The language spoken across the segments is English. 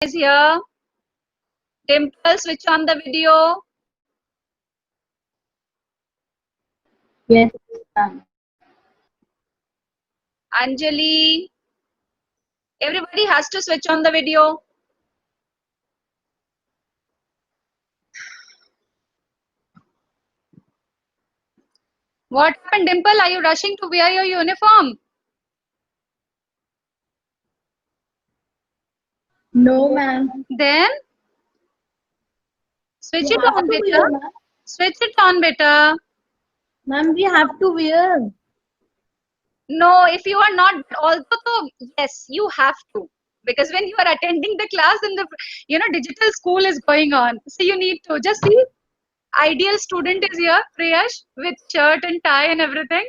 is here? Dimple, switch on the video. Yes, ma'am. Anjali. Everybody has to switch on the video. What happened, Dimple? Are you rushing to wear your uniform? No, ma'am. Then switch We it have on, to beta. wear, ma'am. Switch it on, beta. Ma'am, we have to wear. No, if you are not, also, yes, you have to. Because when you are attending the class and the digital school is going on, so you need to just see. Ideal student is here, Priyash, with shirt and tie and everything.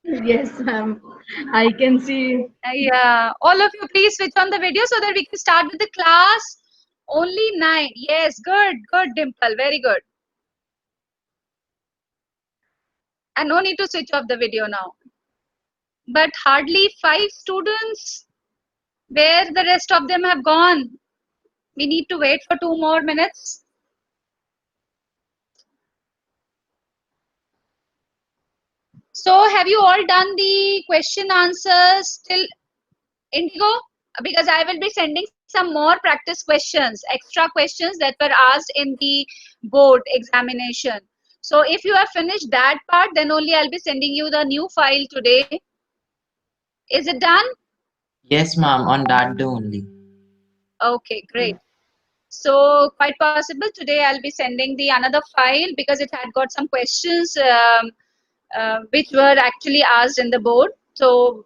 Yes, ma'am. I can see. Yeah, all of you, please switch on the video so that we can start with the class. Only 9. Yes, good, good, Dimple, very good. And no need to switch off the video now. But hardly 5 students. Where the rest of them have gone? We need to wait for 2 more minutes. So, have you all done the question answers till Indigo? Because I will be sending some more practice questions, extra questions that were asked in the board examination. So, if you have finished that part, then only I'll be sending you the new file today. Is it done? Yes, ma'am, on that day only. Okay, great. So quite possible today I'll be sending the another file because it had got some questions which were actually asked in the board. So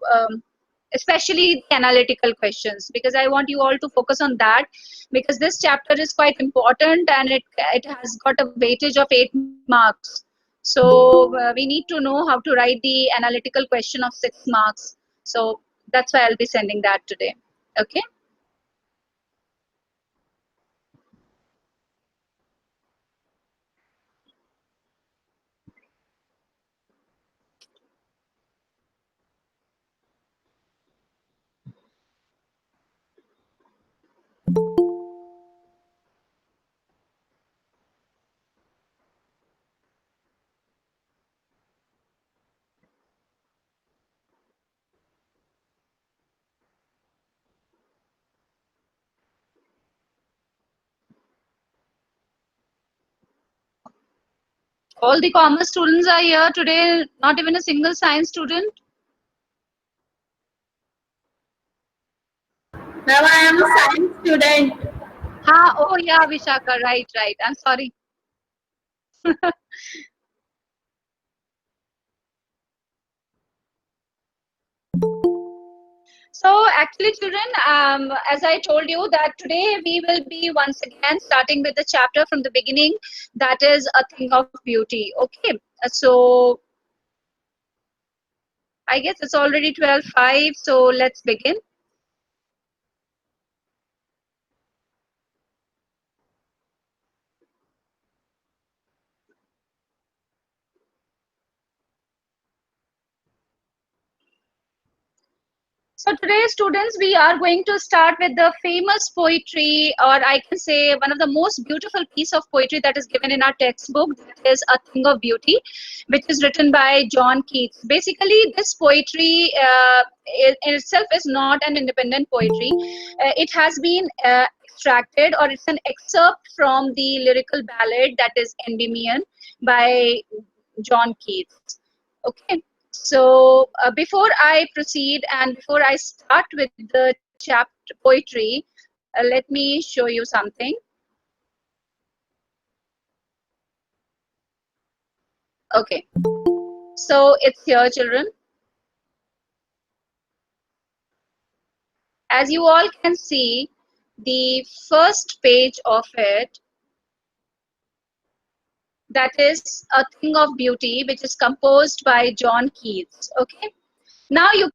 especially the analytical questions, because I want you all to focus on that, because this chapter is quite important and it has got a weightage of 8 marks. So we need to know how to write the analytical question of 6 marks. So that's why I'll be sending that today. Okay. All the commerce students are here today, not even a single science student. Ma'am, I am a science student. Ha, oh yeah, Vishaka, right, right. I'm sorry. So actually, children, as I told you that today we will be once again starting with the chapter from the beginning, that is a thing of beauty. Okay, so I guess it's already 12:05, so let's begin. So today, students, we are going to start with the famous poetry, or I can say one of the most beautiful piece of poetry that is given in our textbook, that is A Thing of Beauty, which is written by John Keats. Basically, this poetry in itself is not an independent poetry. It has been extracted, or it's an excerpt from the lyrical ballad that is Endymion by John Keats. Okay. So before I proceed and before I start with the chapter poetry, let me show you something. Okay, so it's here, children. As you all can see, the first page of it, that is A Thing of Beauty, which is composed by John Keats. Okay, now you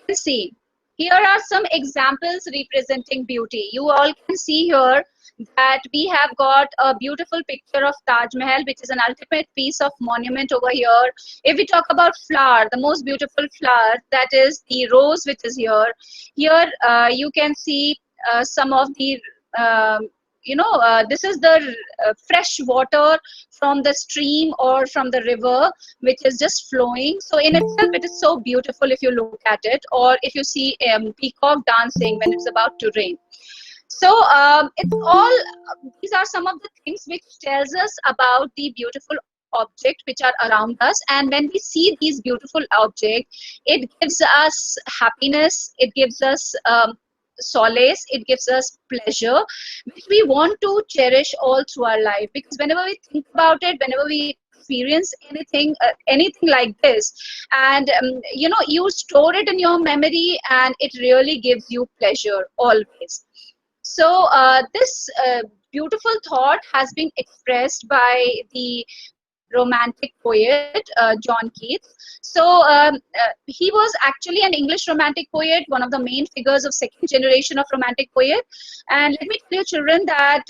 can see, here are some examples representing beauty. You all can see here that we have got a beautiful picture of Taj Mahal, which is an ultimate piece of monument over here. If we talk about flower, the most beautiful flower, that is the rose, which is here. Here you can see some of the this is the fresh water from the stream or from the river which is just flowing. So in itself it is so beautiful if you look at it, or if you see peacock dancing when it's about to rain. So it's all, these are some of the things which tells us about the beautiful objects which are around us. And when we see these beautiful objects, it gives us happiness, it gives us solace, it gives us pleasure, which we want to cherish all through our life. Because whenever we think about it, whenever we experience anything like this, and you store it in your memory, and it really gives you pleasure always. So this beautiful thought has been expressed by the romantic poet John Keats. So he was actually an English romantic poet, one of the main figures of second generation of romantic poet. And let me tell you, children, that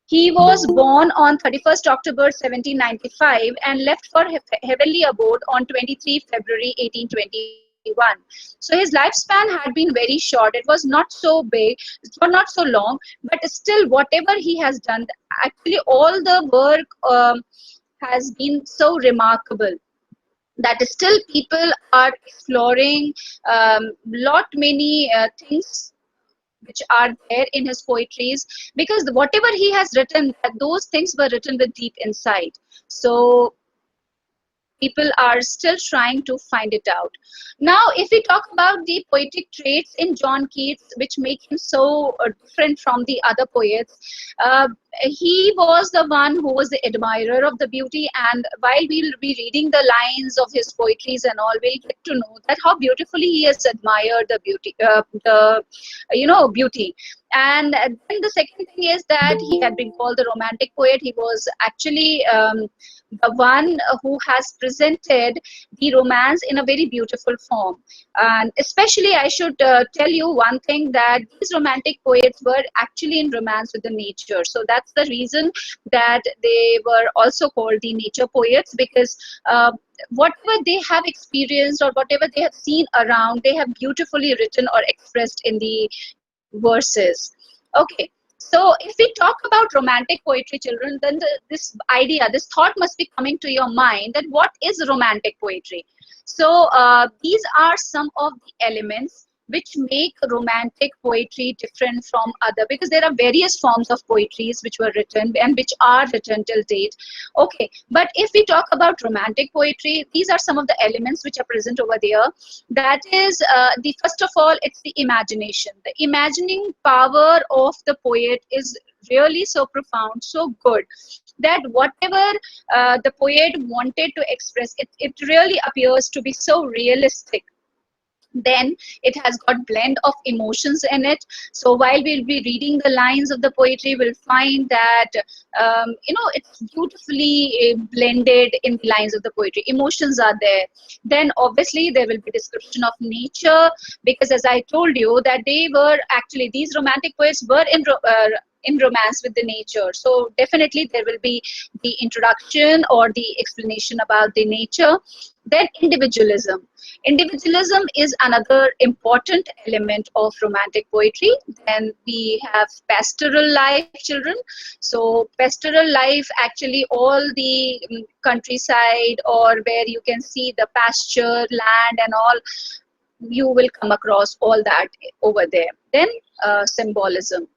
he was born on 31st October 1795 and left for heavenly abode on 23 February 1821. So his lifespan had been very short. It was not so big, it was not so long, but still whatever he has done, actually all the work has been so remarkable that still people are exploring lot many things which are there in his poetries, because whatever he has written, those things were written with deep insight. So people are still trying to find it out. Now, if we talk about the poetic traits in John Keats, which make him so different from the other poets, he was the one who was the admirer of the beauty. And while we'll be reading the lines of his poetries and all, we'll get to know that how beautifully he has admired the beauty, beauty. And then the second thing is that he had been called the romantic poet. He was actually the one who has presented the romance in a very beautiful form. And especially I should tell you one thing, that these romantic poets were actually in romance with the nature. So that's the reason that they were also called the nature poets, because whatever they have experienced or whatever they have seen around, they have beautifully written or expressed in the verses. Okay. So if we talk about romantic poetry, children, then this idea, this thought must be coming to your mind, that what is romantic poetry? So these are some of the elements which make romantic poetry different from other, because there are various forms of poetries which were written and which are written till date. Okay, but if we talk about romantic poetry, these are some of the elements which are present over there. That is, the first of all, it's the imagination. The imagining power of the poet is really so profound, so good, that whatever the poet wanted to express, it really appears to be so realistic. Then it has got blend of emotions in it. So while we'll be reading the lines of the poetry, we'll find that it's beautifully blended in the lines of the poetry. Emotions are there. Then obviously there will be description of nature, because as I told you that they were actually, these romantic poets were in romance with the nature. So definitely there will be the introduction or the explanation about the nature. Then individualism. Individualism is another important element of romantic poetry. Then we have pastoral life, children. So pastoral life, actually all the countryside, or where you can see the pasture land and all, you will come across all that over there. Then symbolism.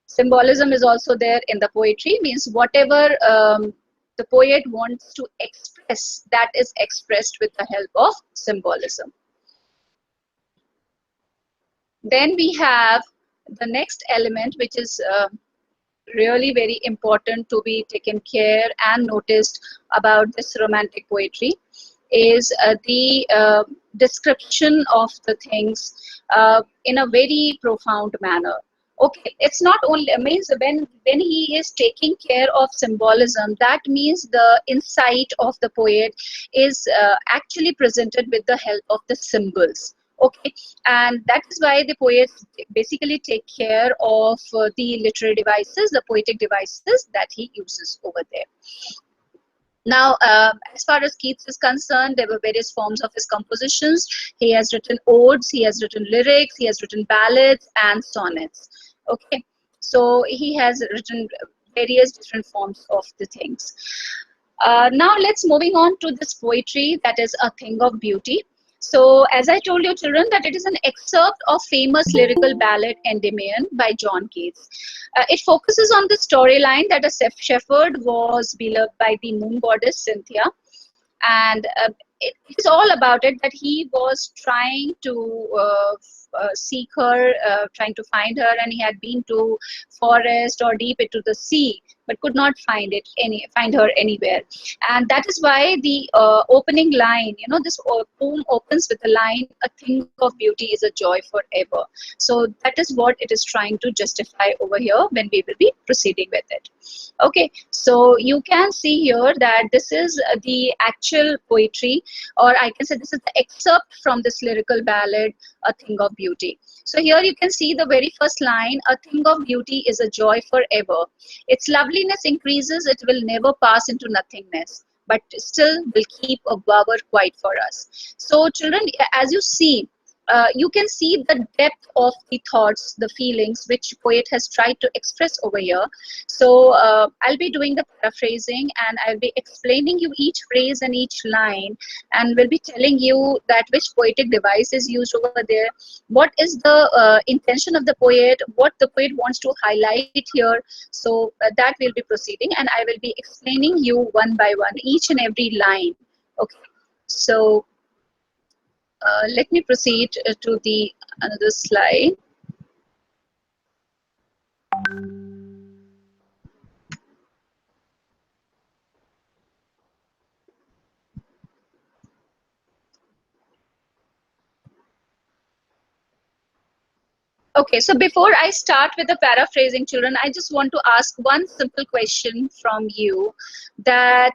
Symbolism is also there in the poetry, means whatever the poet wants to express, that is expressed with the help of symbolism. Then we have the next element, which is really very important to be taken care and noticed about this romantic poetry, is the description of the things in a very profound manner. Okay, it's not only means when he is taking care of symbolism, that means the insight of the poet is actually presented with the help of the symbols. Okay, and that is why the poets basically take care of the literary devices, the poetic devices that he uses over there. Now, as far as Keats is concerned, there were various forms of his compositions. He has written odes, he has written lyrics, he has written ballads and sonnets. Okay, so he has written various different forms of the things. Now let's moving on to this poetry that is A Thing of Beauty. So as I told you children that it is an excerpt of famous lyrical ballad Endymion by John Keats. It focuses on the storyline that a shepherd was beloved by the moon goddess Cynthia, and it is all about it that he was trying to seek her, trying to find her, and he had been to forest or deep into the sea but could not find her anywhere. And that is why the opening line, this poem opens with the line, "A thing of beauty is a joy forever." So that is what it is trying to justify over here when we will be proceeding with it. Okay, so you can see here that this is the actual poetry, or I can say this is the excerpt from this lyrical ballad, A Thing of Beauty. So here you can see the very first line, "A thing of beauty is a joy forever. Its loveliness increases, it will never pass into nothingness, but still will keep a bower quiet for us." So children, as you see, you can see the depth of the thoughts, the feelings which poet has tried to express over here. So I'll be doing the paraphrasing, and I'll be explaining you each phrase and each line, and will be telling you that which poetic device is used over there, what is the intention of the poet, what the poet wants to highlight here. So that we'll be proceeding, and I will be explaining you one by one each and every line. Okay, so let me proceed to the another slide. Okay, so before I start with the paraphrasing, children, I just want to ask one simple question from you, that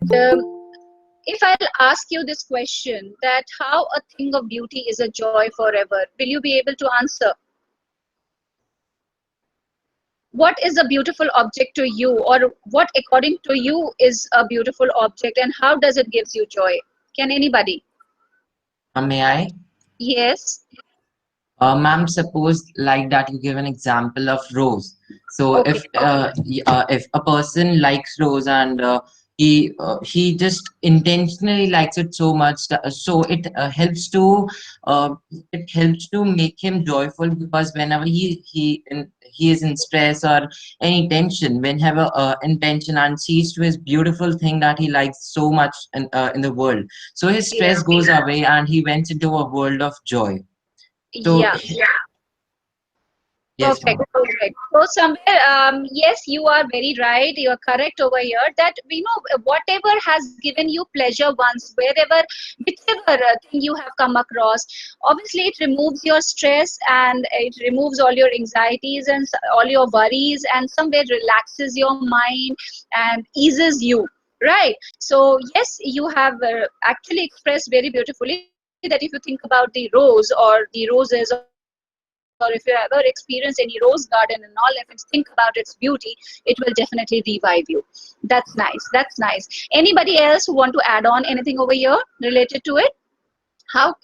if I'll ask you this question, that how a thing of beauty is a joy forever, will you be able to answer? What is a beautiful object to you, or what according to you is a beautiful object, and how does it gives you joy? Can anybody? May I? Yes. Ma'am, suppose like that you give an example of rose. So Okay. if a person likes rose and he just intentionally likes it so much, so uh, it helps to make him joyful, because whenever he is in stress or any tension, whenever intention and sees to his beautiful thing that he likes so much in the world, so his Yeah. stress goes away and he went into a world of joy. So Yeah. yes, Perfect, ma'am. perfect. So somewhere, yes, you are very right. You are correct over here. That we know whatever has given you pleasure once, wherever, whichever thing you have come across, obviously it removes your stress, and it removes all your anxieties and all your worries, and somewhere relaxes your mind and eases you. Right. So yes, you have actually expressed very beautifully that if you think about the rose or the roses, or if you ever experienced any rose garden and all, if you think about its beauty, it will definitely revive you. That's nice. That's nice. Anybody else who want to add on anything over here related to it? How,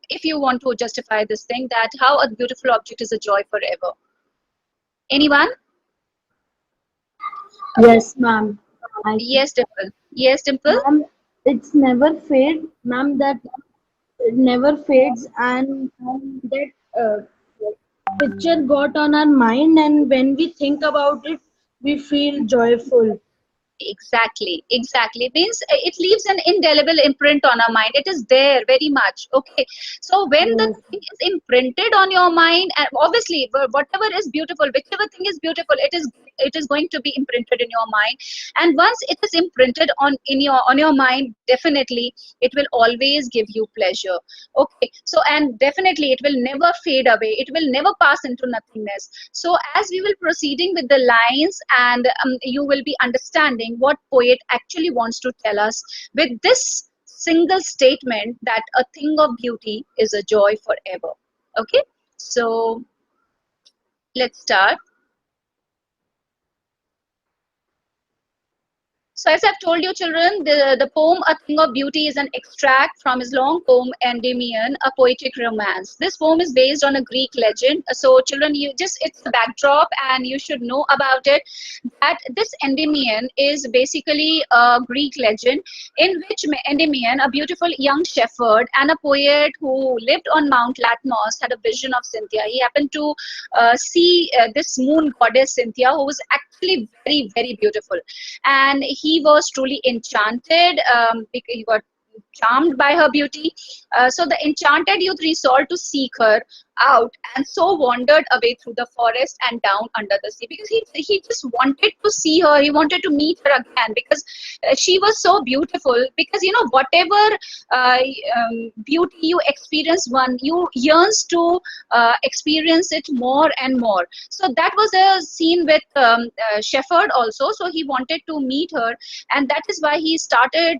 if you want to justify this thing, that how a beautiful object is a joy forever? Anyone? Yes, ma'am. I Yes, Dimple. Yes, Dimple. ma'am, it's never fade, ma'am. That it never fades, and that picture got on our mind, and when we think about it, we feel joyful. Exactly. Means it leaves an indelible imprint on our mind. It is there very much. Okay. So when the Yes, thing is imprinted on your mind, and obviously whatever is beautiful, whichever thing is beautiful, it is going to be imprinted in your mind. And once it is imprinted on your mind, definitely it will always give you pleasure. Okay. So, and definitely it will never fade away. It will never pass into nothingness. So as we will proceeding with the lines, and you will be understanding what poet actually wants to tell us with this single statement, that a thing of beauty is a joy forever. Okay, so let's start. So as I've told you, children, the poem A Thing of Beauty is an extract from his long poem Endymion, a poetic romance. This poem is based on a Greek legend. So children, it's a backdrop and you should know about it, that this Endymion is basically a Greek legend in which Endymion, a beautiful young shepherd and a poet who lived on Mount Latmos, had a vision of Cynthia. He happened to see this moon goddess Cynthia, who was actually very, very beautiful. And he was truly enchanted because he got charmed by her beauty. So the enchanted youth resolved to seek her out, and so wandered away through the forest and down under the sea, because he just wanted to see her. He wanted to meet her again, because she was so beautiful. Because whatever beauty you experience, one you yearns to experience it more and more. So that was a scene with Shepherd also. So he wanted to meet her, and that is why he started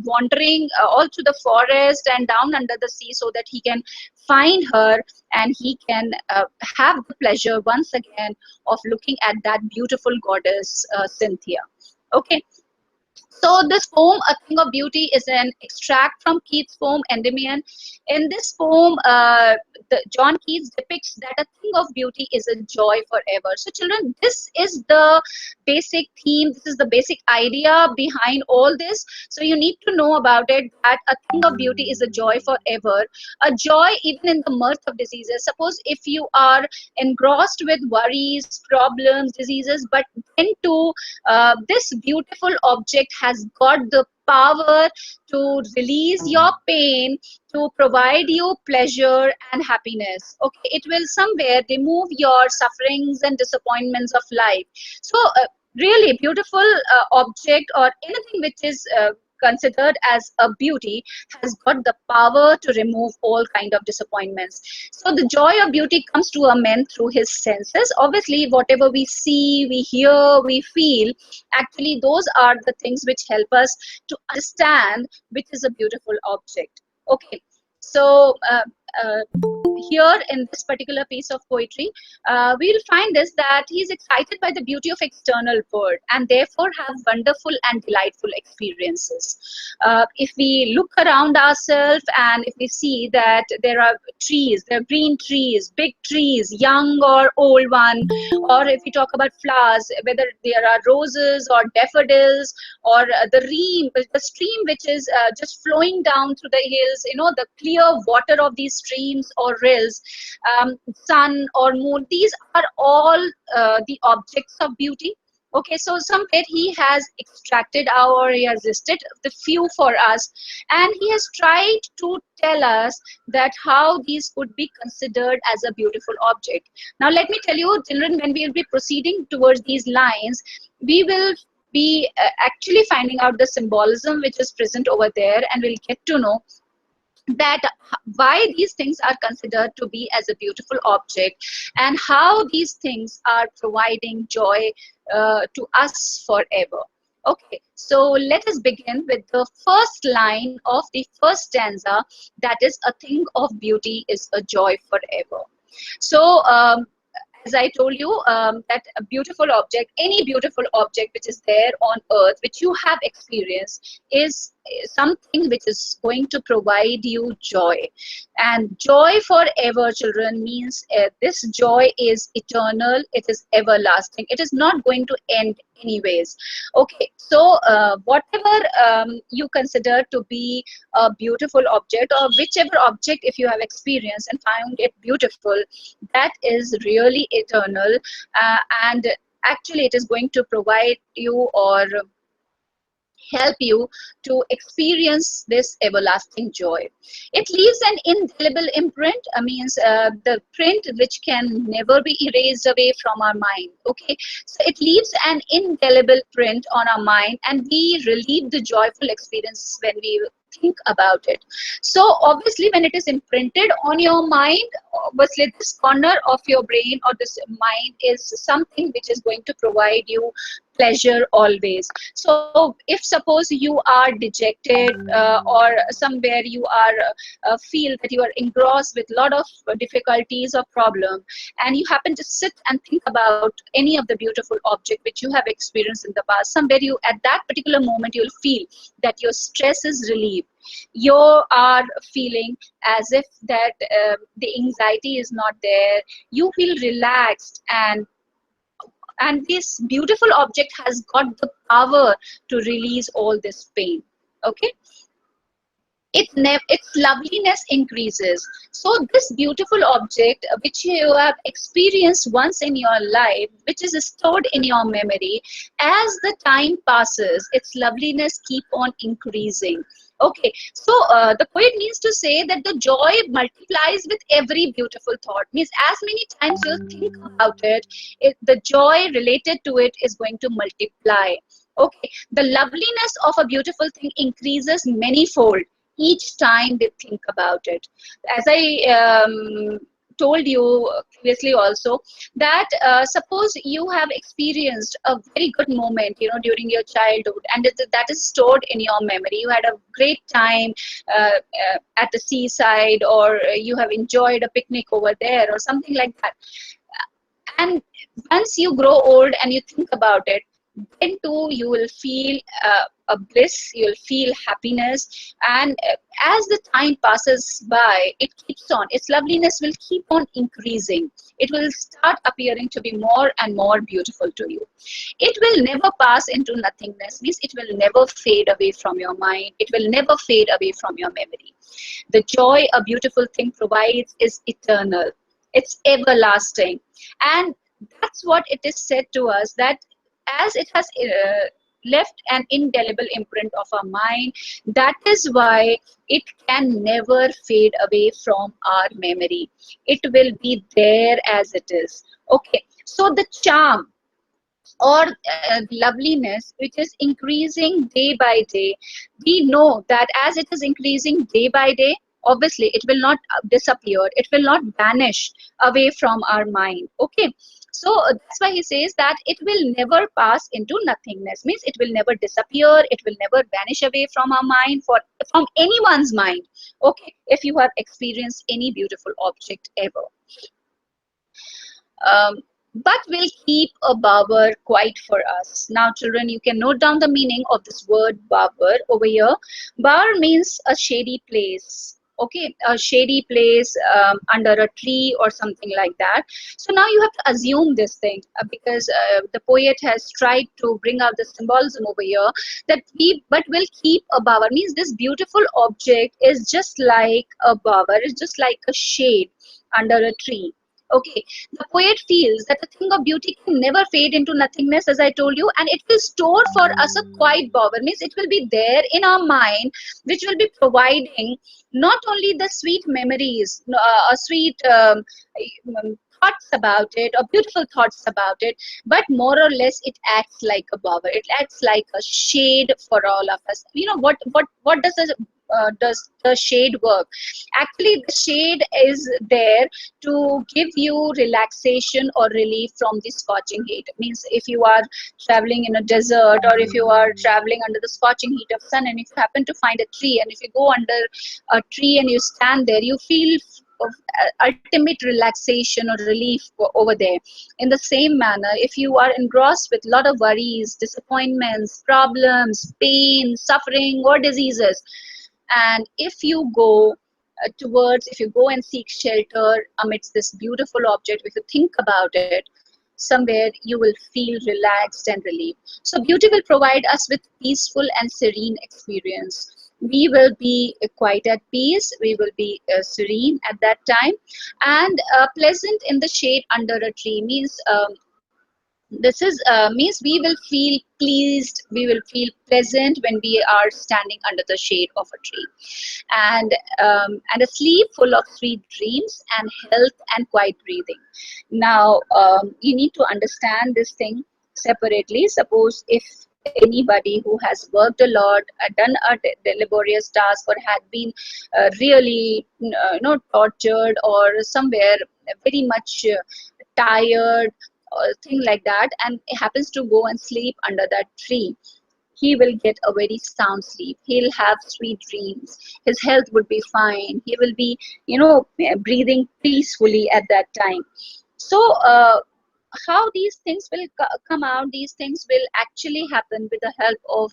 wandering all through the forest and down under the sea, so that he can find her and he can have the pleasure once again of looking at that beautiful goddess Cynthia. Okay. So this poem, A Thing of Beauty, is an extract from Keats' poem Endymion. In this poem, John Keats depicts that a thing of beauty is a joy forever. So children, this is the basic theme, this is the basic idea behind all this. So you need to know about it, that a thing of beauty is a joy forever. A joy even in the mirth of diseases. Suppose if you are engrossed with worries, problems, diseases, but then to this beautiful object has got the power to release your pain, to provide you pleasure and happiness. Okay, it will somewhere remove your sufferings and disappointments of life. So really beautiful object or anything which is considered as a beauty has got the power to remove all kind of disappointments. So the joy of beauty comes to a man through his senses. Obviously, whatever we see, we hear, we feel, actually those are the things which help us to understand which is a beautiful object. Okay, so here in this particular piece of poetry, we'll find this, that he's excited by the beauty of external world and therefore have wonderful and delightful experiences. If we look around ourselves and if we see that there are trees, there are green trees, big trees, young or old one, or if we talk about flowers, whether there are roses or daffodils, or the stream which is just flowing down through the hills, the clear water of these streams or rills, sun or moon, these are all the objects of beauty. Okay, so somewhere he has extracted or he has listed the few for us, and he has tried to tell us that how these could be considered as a beautiful object. Now let me tell you, children, when we will be proceeding towards these lines, we will be actually finding out the symbolism which is present over there, and we'll get to know that why these things are considered to be as a beautiful object and how these things are providing joy to us forever. Okay, so let us begin with the first line of the first stanza, that is, a thing of beauty is a joy forever. So as I told you, that a beautiful object, any beautiful object which is there on earth, which you have experienced, is something which is going to provide you joy. And joy forever, children, means this joy is eternal, it is everlasting, it is not going to end anyways. Okay, so whatever you consider to be a beautiful object, or whichever object if you have experienced and found it beautiful, that is really eternal, and actually it is going to provide you or help you to experience this everlasting joy. It leaves an indelible imprint, means the print which can never be erased away from our mind. Okay, so it leaves an indelible print on our mind, and we relive the joyful experiences when we think about it. So obviously when it is imprinted on your mind, obviously this corner of your brain or this mind is something which is going to provide you pleasure always. So if suppose you are dejected or somewhere you are feel that you are engrossed with lot of difficulties or problem, and you happen to sit and think about any of the beautiful object which you have experienced in the past, somewhere you at that particular moment you'll feel that your stress is relieved. You are feeling as if that the anxiety is not there. You feel relaxed, and this beautiful object has got the power to release all this pain. Okay, its loveliness increases. So this beautiful object which you have experienced once in your life, which is stored in your memory, as the time passes, its loveliness keep on increasing. Okay, so the poet means to say that the joy multiplies with every beautiful thought. Means as many times you think about the joy related to it is going to multiply. Okay, the loveliness of a beautiful thing increases manyfold each time they think about it. As I told you previously also, that suppose you have experienced a very good moment, during your childhood, and that is stored in your memory. You had a great time at the seaside, or you have enjoyed a picnic over there or something like that. And once you grow old and you think about it, then too you will feel a bliss, you'll feel happiness, and as the time passes by, it keeps on, its loveliness will keep on increasing. It will start appearing to be more and more beautiful to you. It will never pass into nothingness, means it will never fade away from your mind, it will never fade away from your memory. The joy a beautiful thing provides is eternal, it's everlasting. And that's what it is said to us, that as it has left an indelible imprint of our mind, that is why it can never fade away from our memory. It will be there as it is. Okay, so the charm or loveliness which is increasing day by day, we know that as it is increasing day by day, obviously it will not disappear, it will not vanish away from our mind. Okay, so that's why he says that it will never pass into nothingness, means it will never disappear, it will never vanish away from our mind, from anyone's mind. Okay, if you have experienced any beautiful object ever, but will keep a bower quiet for us. Now, children, you can note down the meaning of this word bower over here. Bower means a shady place. Okay, a shady place under a tree or something like that. So now you have to assume this thing because the poet has tried to bring out the symbolism over here, that but will keep a bower means this beautiful object is just like a bower, it's just like a shade under a tree. Okay, the poet feels that the thing of beauty can never fade into nothingness, as I told you, and it will store for us a quiet bower, means it will be there in our mind, which will be providing not only the sweet memories, sweet thoughts about it, or beautiful thoughts about it, but more or less it acts like a bower. It acts like a shade for all of us. You know what does the shade work? Actually, the shade is there to give you relaxation or relief from the scorching heat. It means if you are traveling in a desert, or if you are traveling under the scorching heat of sun, and if you happen to find a tree, and if you go under a tree and you stand there, you feel of ultimate relaxation or relief over there. In the same manner, if you are engrossed with a lot of worries, disappointments, problems, pain, suffering, or diseases, and if you go if you go and seek shelter amidst this beautiful object, if you think about it, somewhere you will feel relaxed and relieved. So beauty will provide us with peaceful and serene experience. We will be quite at peace, we will be serene at that time, and pleasant in the shade under a tree means this is means we will feel pleased, we will feel pleasant when we are standing under the shade of a tree, and a sleep full of sweet dreams and health and quiet breathing. Now you need to understand this thing separately. Suppose if anybody who has worked a lot, done a laborious task, or had been really tortured, or somewhere very much tired, or thing like that, and happens to go and sleep under that tree, he will get a very sound sleep. He'll have sweet dreams. His health would be fine. He will be, breathing peacefully at that time. So, how these things will come out, these things will actually happen with the help of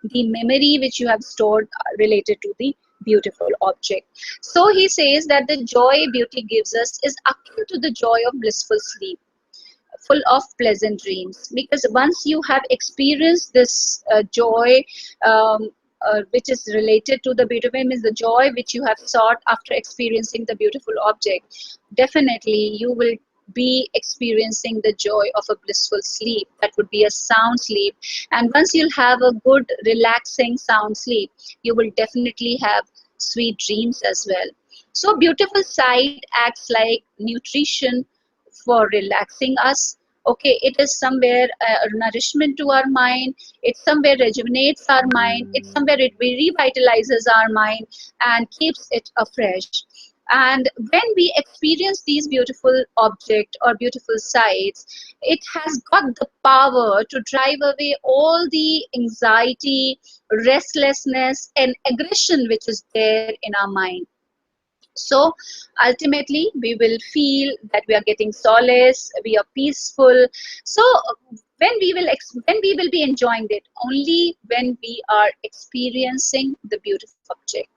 the memory which you have stored related to the beautiful object. So, he says that the joy beauty gives us is akin to the joy of blissful sleep, full of pleasant dreams, because once you have experienced this joy, which is related to the beautiful, means the joy which you have sought after experiencing the beautiful object, definitely you will be experiencing the joy of a blissful sleep. That would be a sound sleep. And once you'll have a good relaxing sound sleep, you will definitely have sweet dreams as well. So beautiful sight acts like nutrition for relaxing us. Okay, it is somewhere a nourishment to our mind. It somewhere rejuvenates our mind. It somewhere it revitalizes our mind and keeps it afresh. And when we experience these beautiful objects or beautiful sights, it has got the power to drive away all the anxiety, restlessness, and aggression which is there in our mind. So ultimately we will feel that we are getting solace, we are peaceful. So when we will be enjoying it, only when we are experiencing the beautiful object.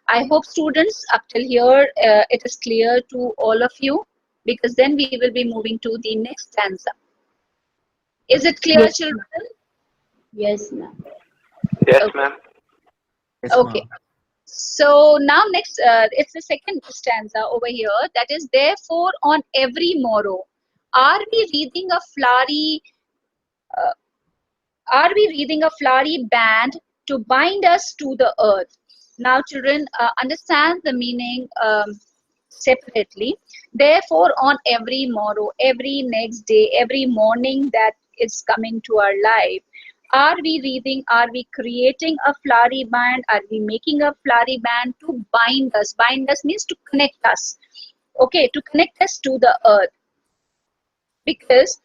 I hope students up till here it is clear to all of you, because then we will be moving to the next stanza. Is it clear, Yes, children? yes, ma'am. Yes, Okay. ma'am. Yes, Okay. ma'am. So now next, it's the second stanza over here. That is, therefore, on every morrow, are we reading a flowery, uh, are we reading a flowery band to bind us to the earth? Now, children, understand the meaning separately. Therefore, on every morrow, every next day, every morning that is coming to our life, are we reading, are we creating a flowery band, are we making a flowery band to bind us? Bind us means to connect us, okay, to connect us to the earth. Because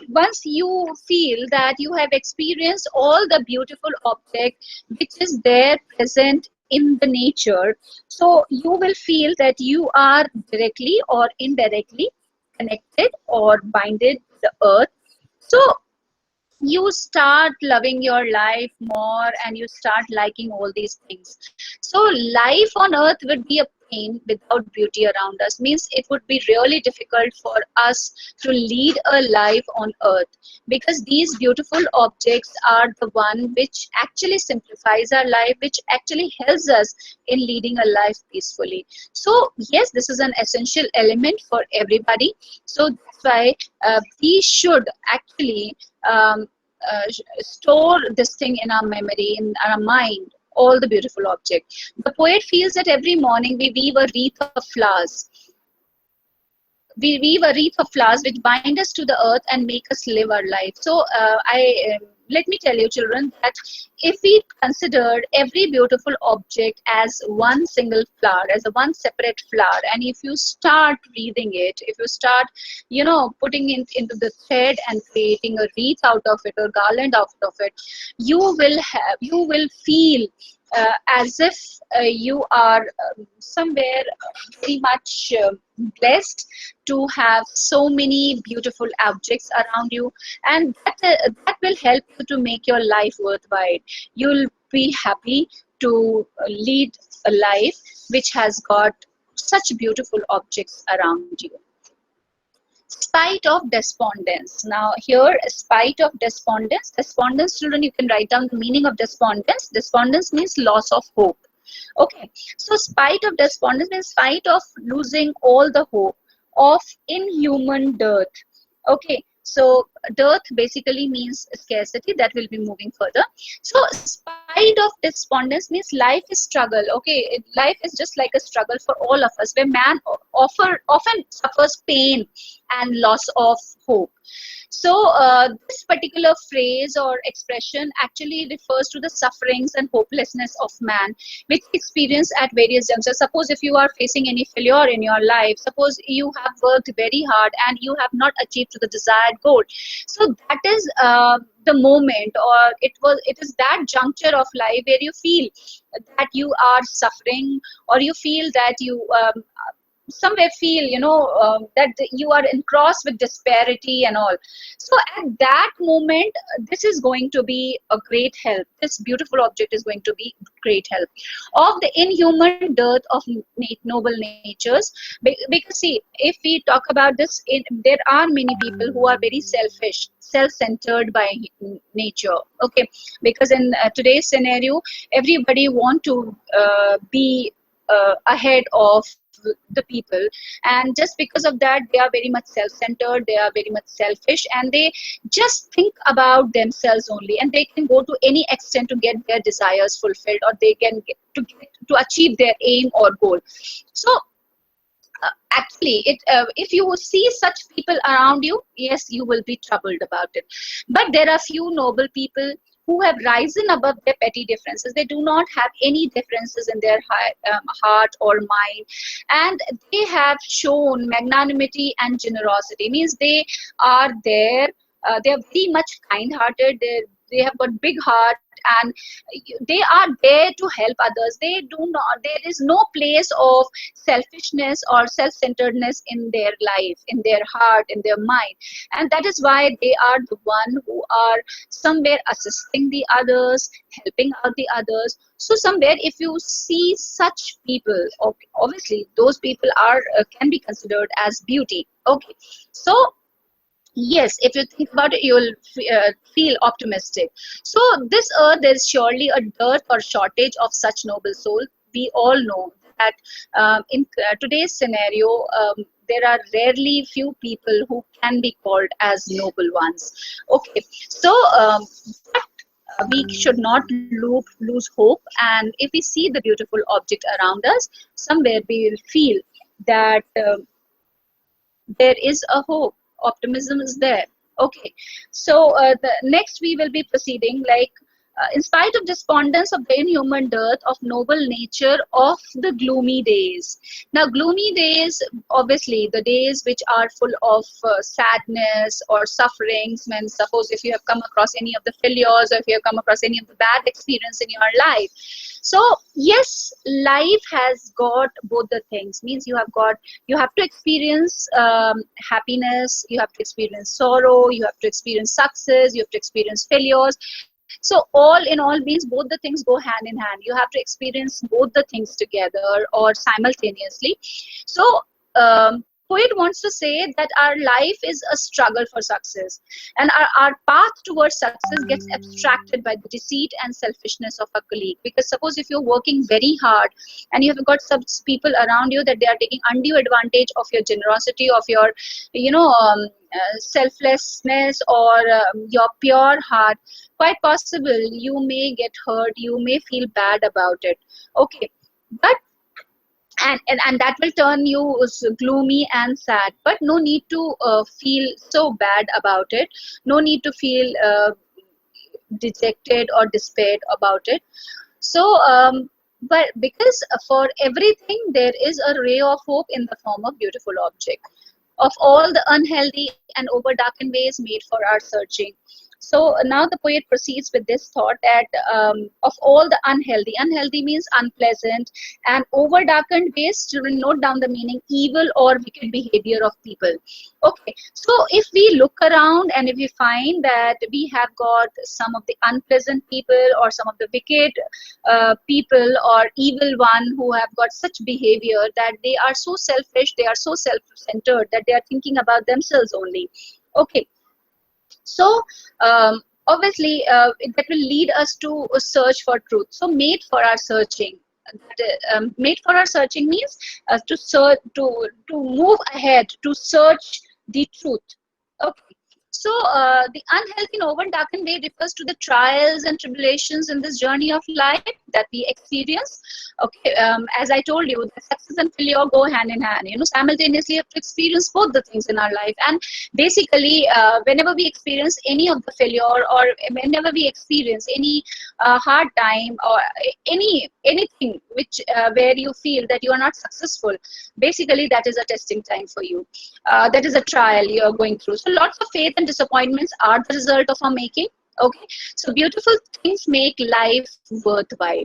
once you feel that you have experienced all the beautiful object which is there present in the nature, so you will feel that you are directly or indirectly connected or binded to the earth. So you start loving your life more, and you start liking all these things. So life on earth would be a pain without beauty around us, means it would be really difficult for us to lead a life on earth, because these beautiful objects are the one which actually simplifies our life, which actually helps us in leading a life peacefully. So yes, this is an essential element for everybody. So that's why we should actually store this thing in our memory, in our mind, all the beautiful object. The poet feels that every morning we weave a wreath of flowers. We weave a wreath of flowers which bind us to the earth and make us live our life. So let me tell you, children, that if we considered every beautiful object as one single flower, as a one separate flower, and if you start reading it, if you start putting it into the thread and creating a wreath out of it or garland out of it, you will feel as if you are somewhere very much blessed to have so many beautiful objects around you, and that will help you to make your life worthwhile. You'll be happy to lead a life which has got such beautiful objects around you. Spite of despondence. Now here, spite of despondence. Despondence, children, you can write down the meaning of despondence. Despondence means loss of hope. Okay, so spite of despondence means spite of losing all the hope of inhuman dearth. Okay, so dearth basically means scarcity. That will be moving further. So spite of despondence means life is struggle. Okay, life is just like a struggle for all of us, where man often suffers pain and loss of hope. So this particular phrase or expression actually refers to the sufferings and hopelessness of man, which experience at various junctures. Suppose if you are facing any failure in your life, suppose you have worked very hard and you have not achieved to the desired goal. So that is the moment, or it is that juncture of life where you feel that you are suffering, or you feel that you somewhere feel that you are in cross with disparity and all. So at that moment, this is going to be a great help. This beautiful object is going to be great help of the inhuman dearth of noble natures. Because see, if we talk about this, there are many people who are very selfish, self-centered by nature. Okay, because in today's scenario, everybody want to be ahead of the people, and just because of that, they are very much self-centered, they are very much selfish, and they just think about themselves only, and they can go to any extent to get their desires fulfilled, or they can get to achieve their aim or goal. So actually, if you see such people around you, yes, you will be troubled about it. But there are few noble people who have risen above their petty differences. They do not have any differences in their heart or mind, and they have shown magnanimity and generosity. Means they are there. They are very much kind-hearted. They have got big heart, and they are there to help others. They do not. There is no place of selfishness or self-centeredness in their life, in their heart, in their mind, and that is why they are the one who are somewhere assisting the others, helping out the others. So somewhere, if you see such people, okay, obviously those people are can be considered as beauty. Okay, so yes, if you think about it, you will feel optimistic. So this earth, there is surely a dearth or shortage of such noble soul. We all know that in today's scenario, there are rarely few people who can be called as noble ones. Okay, so but we should not lose hope, and if we see the beautiful object around us, somewhere we will feel that there is a hope, optimism is there. Okay, so the next we will be proceeding, like in spite of despondence of the inhuman dearth of noble nature of the gloomy days. Now gloomy days, obviously the days which are full of sadness or sufferings, when suppose if you have come across any of the failures, or if you have come across any of the bad experience in your life. So yes, life has got both the things. Means you have to experience happiness, you have to experience sorrow, you have to experience success, you have to experience failures. So all in all means both the things go hand in hand. You have to experience both the things together or simultaneously. So poet wants to say that our life is a struggle for success, and our path towards success gets abstracted by the deceit and selfishness of a colleague. Because suppose if you're working very hard and you have got some people around you that they are taking undue advantage of your generosity, of your selflessness, or your pure heart, quite possible you may get hurt, you may feel bad about it. Okay, but and that will turn you gloomy and sad, but no need to feel so bad about it, no need to feel dejected or despaired about it. So but because for everything there is a ray of hope in the form of beautiful object, of all the unhealthy and over darkened ways made for our searching. So now the poet proceeds with this thought that of all the unhealthy means unpleasant, and over darkened ways, children note down the meaning, evil or wicked behavior of people. Okay, so if we look around and if we find that we have got some of the unpleasant people or some of the wicked people or evil one who have got such behavior that they are so selfish, they are so self-centered that they are thinking about themselves only. Okay, so obviously that will lead us to a search for truth. So made for our searching. Made for our searching means to search, to move ahead, to search the truth. Okay, So the unhealthy and overdarkened way refers to the trials and tribulations in this journey of life that we experience. Okay, as I told you, the success and failure go hand in hand. Simultaneously, we have to experience both the things in our life. And basically, whenever we experience any of the failure, or whenever we experience any hard time, or anything which where you feel that you are not successful, basically that is a testing time for you. That is a trial you are going through. So lots of faith and disappointments are the result of our making. Okay, so beautiful things make life worthwhile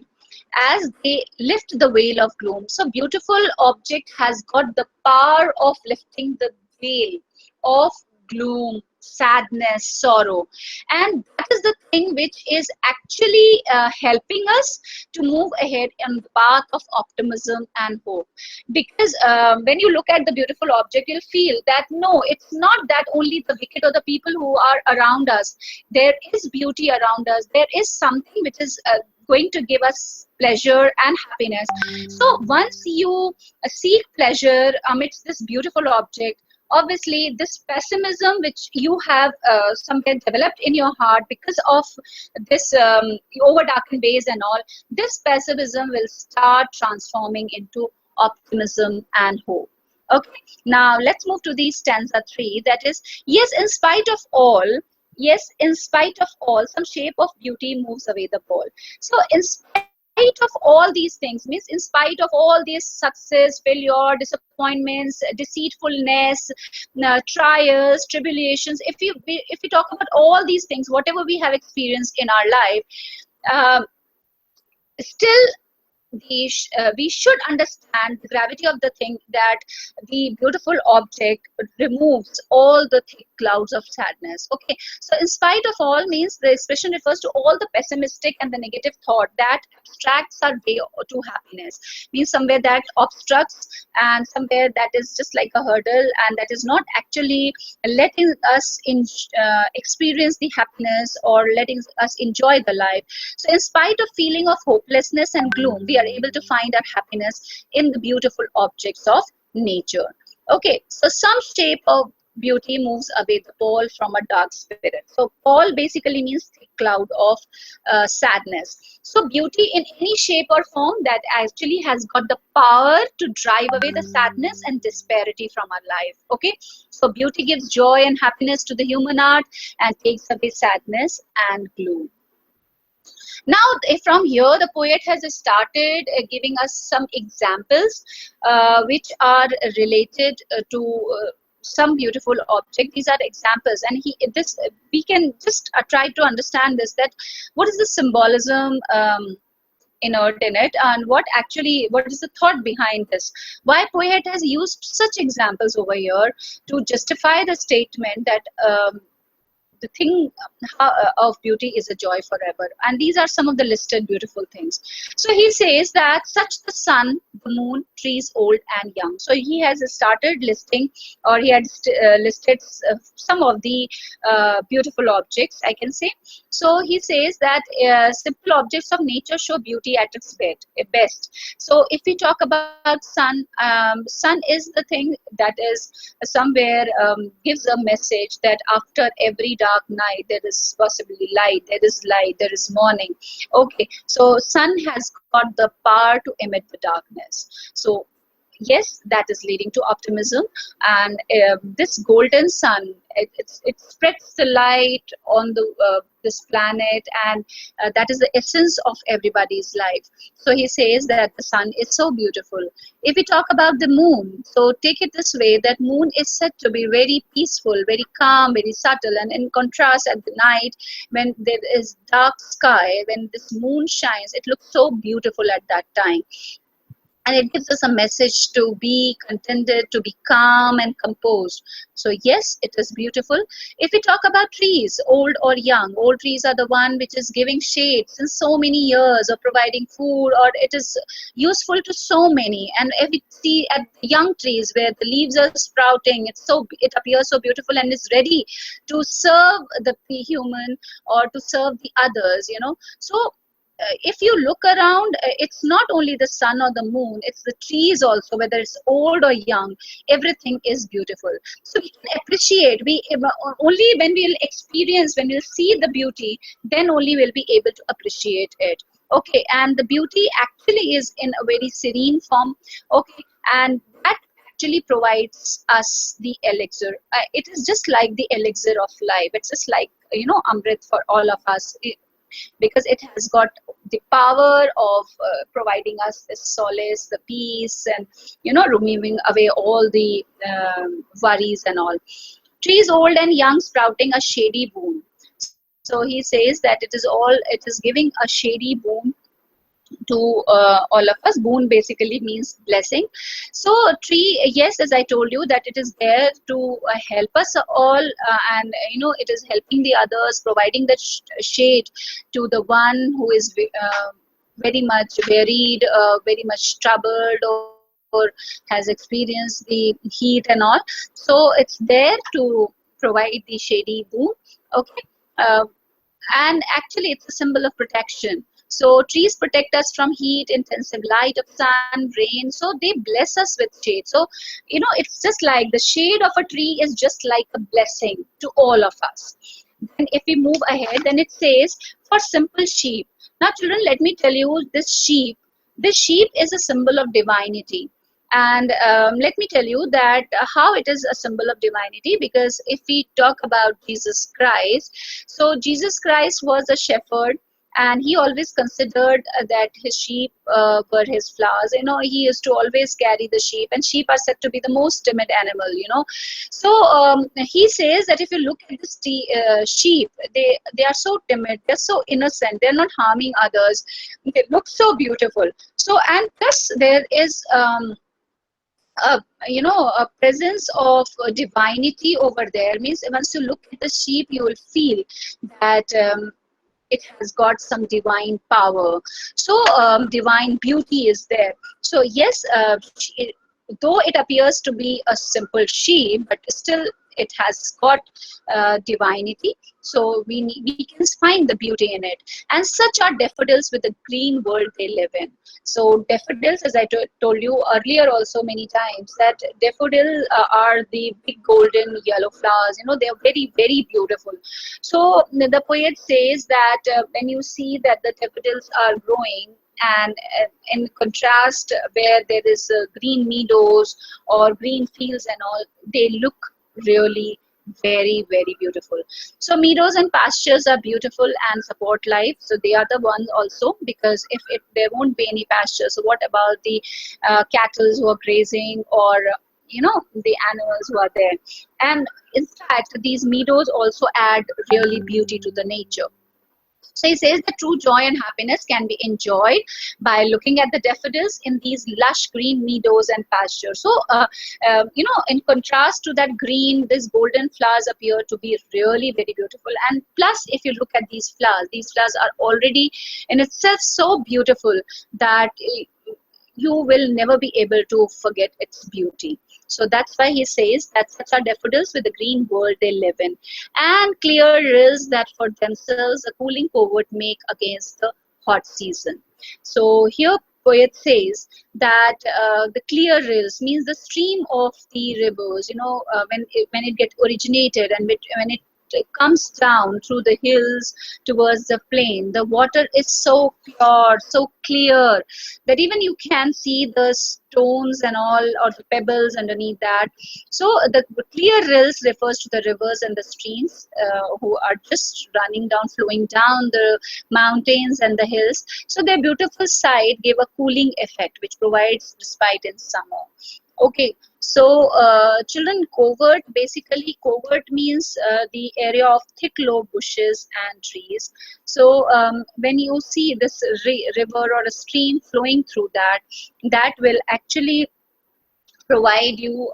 as they lift the veil of gloom. So beautiful object has got the power of lifting the veil of gloom, sadness, sorrow, and that is the thing which is actually helping us to move ahead on the path of optimism and hope. Because when you look at the beautiful object, you'll feel that no, it's not that only the wicked or the people who are around us. There is beauty around us. There is something which is going to give us pleasure and happiness. So once you seek pleasure amidst this beautiful object, obviously this pessimism which you have somewhere developed in your heart because of this overdarkened ways and all, this pessimism will start transforming into optimism and hope. Okay, now let's move to the stanza 3, that is, yes, in spite of all, yes, in spite of all, some shape of beauty moves away the pall. So in spite of all these things, means in spite of all this success, failure, disappointments, deceitfulness, trials, tribulations, if we talk about all these things, whatever we have experienced in our life, still we should understand the gravity of the thing, that the beautiful object removes all the thick clouds of sadness. Okay, so in spite of all means the expression refers to all the pessimistic and the negative thought that obstructs our way to happiness, means somewhere that obstructs and somewhere that is just like a hurdle, and that is not actually letting us experience the happiness or letting us enjoy the life. So in spite of feeling of hopelessness and gloom, we are able to find our happiness in the beautiful objects of nature. Okay, so some shape of beauty moves away the pall from a dark spirit. So pall basically means thick cloud of sadness. So beauty in any shape or form that actually has got the power to drive away the sadness and disparity from our life. Okay, so beauty gives joy and happiness to the human heart and takes away sadness and gloom. Now, from here, the poet has started giving us some examples which are related to some beautiful object. These are examples, and we can just try to understand this, that what is the symbolism inert in it, and what is the thought behind this, why poet has used such examples over here to justify the statement that the thing of beauty is a joy forever. And these are some of the listed beautiful things. So he says that such the sun, the moon, trees old and young. So he has started listing, or he had listed some of the beautiful objects, I can say. So he says that simple objects of nature show beauty at its best. So if we talk about sun, sun is the thing that is somewhere gives a message that after every dark night there is possibly light, there is morning. Okay, so sun has got the power to emit the darkness. So yes, that is leading to optimism, and this golden sun, it spreads the light on this planet, and that is the essence of everybody's life. So he says that the sun is so beautiful. If we talk about the moon, so take it this way, that moon is said to be very peaceful, very calm, very subtle, and in contrast at the night when there is dark sky, when this moon shines, it looks so beautiful at that time. And it gives us a message to be contented, to be calm and composed. So yes, it is beautiful. If we talk about trees, old or young, old trees are the one which is giving shade since so many years, or providing food, or it is useful to so many. And if we see at young trees where the leaves are sprouting, it appears so beautiful and is ready to serve the human or to serve the others, So if you look around, it's not only the sun or the moon, it's the trees also, whether it's old or young, everything is beautiful. So we can appreciate, only when we'll experience, when we'll see the beauty, then only we'll be able to appreciate it. Okay, and the beauty actually is in a very serene form. Okay, and that actually provides us the elixir. It is just like the elixir of life. It's just like, Amrit for all of us. Because it has got the power of providing us the solace, the peace, and removing away all the worries and all. Trees old and young sprouting a shady boon. So he says that it is giving a shady boon to all of us. Boon basically means blessing. So tree, yes, as I told you, that it is there to help us all, and it is helping the others, providing the shade to the one who is very much wearied, very much troubled, or has experienced the heat and all. So it's there to provide the shady boon. Okay. uh, and actually it's a symbol of protection. So trees protect us from heat, intensive light of sun, rain, so they bless us with shade. So it's just like the shade of a tree is just like a blessing to all of us. Then if we move ahead, then it says, for simple sheep. Now children, let me tell you, this sheep is a symbol of divinity. And let me tell you that how it is a symbol of divinity, because if we talk about Jesus Christ, so Jesus Christ was a shepherd, and he always considered that his sheep were his flowers. He used to always carry the sheep, and sheep are said to be the most timid animal. So he says that if you look at this sheep, they are so timid, they're so innocent, they're not harming others, they look so beautiful. So, and plus there is a presence of divinity over there. Means once you look at the sheep, you will feel that it has got some divine power. So divine beauty is there. So yes, though it appears to be a simple sheep, but still it has got divinity. So we can find the beauty in it. And such are daffodils with the green world they live in. So daffodils, as I told you earlier also many times, that daffodils are the big golden yellow flowers. They are very, very beautiful. So the poet says that when you see that the daffodils are growing, and in contrast where there is green meadows or green fields and all, they look really very, very beautiful. So meadows and pastures are beautiful and support life. So they are the ones also, because if there won't be any pasture, so what about the cattle who are grazing, or the animals who are there? And in fact, these meadows also add really beauty to the nature. So he says that true joy and happiness can be enjoyed by looking at the daffodils in these lush green meadows and pastures. So, in contrast to that green, these golden flowers appear to be really very beautiful. And plus, if you look at these flowers are already in itself so beautiful that you will never be able to forget its beauty. So that's why he says that such are daffodils with the green world they live in, and clear rills that for themselves a cooling covert make against the hot season. So here poet says that the clear rills means the stream of the rivers. When it get originated, and when it comes down through the hills towards the plain, the water is so pure, so clear, that even you can see the stones and all, or the pebbles underneath that. So the clear rills refers to the rivers and the streams who are just running down, flowing down the mountains and the hills. So their beautiful sight gave a cooling effect which provides respite in summer. Okay, so children, covert means the area of thick low bushes and trees. So when you see this river or a stream flowing through that, that will actually provide you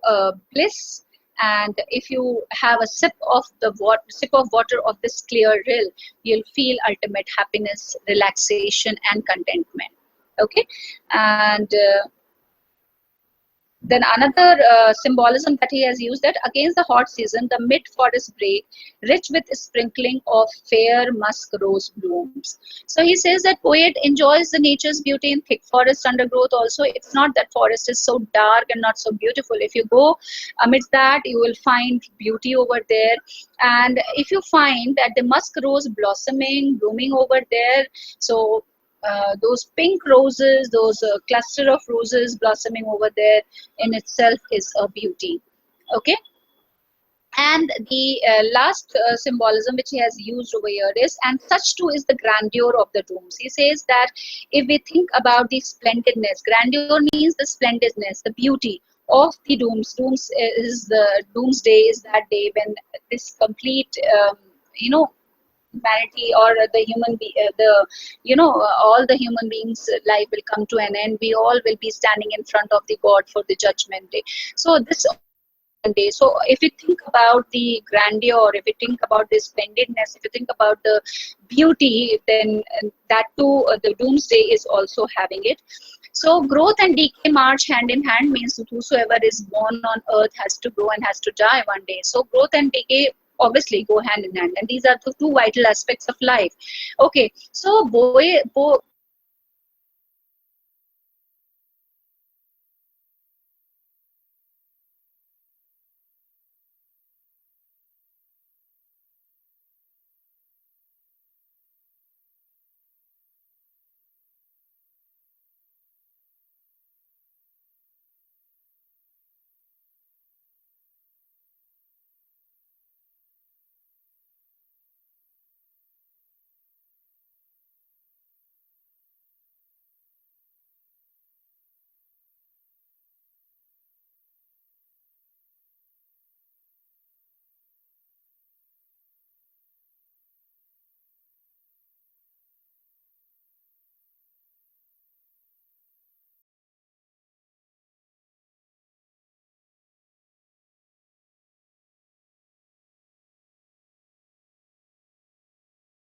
bliss. And if you have a sip of water of this clear rill, you'll feel ultimate happiness, relaxation, and contentment. Okay, and Then another symbolism that he has used, that against the hot season, the mid-forest break, rich with sprinkling of fair musk rose blooms. So he says that poet enjoys the nature's beauty in thick forest undergrowth also. It's not that forest is so dark and not so beautiful. If you go amidst that, you will find beauty over there. And if you find that the musk rose blossoming, blooming over there, so those pink roses, those cluster of roses blossoming over there in itself is a beauty. Okay. And the last symbolism which he has used over here is, and such too is the grandeur of the dooms. He says that if we think about the splendidness, grandeur means the splendidness, the beauty of the dooms. Dooms is the doomsday is that day when this complete, you know, humanity or the the all the human beings life will come to an end. We all will be standing in front of the God for the judgment day. So this day, so if you think about the grandeur, if you think about the splendidness, if you think about the beauty, then that too the doomsday is also having it. So growth and decay march hand in hand, means that whosoever is born on earth has to grow and has to die one day. So growth and decay obviously go hand in hand, and these are the two vital aspects of life. Okay, so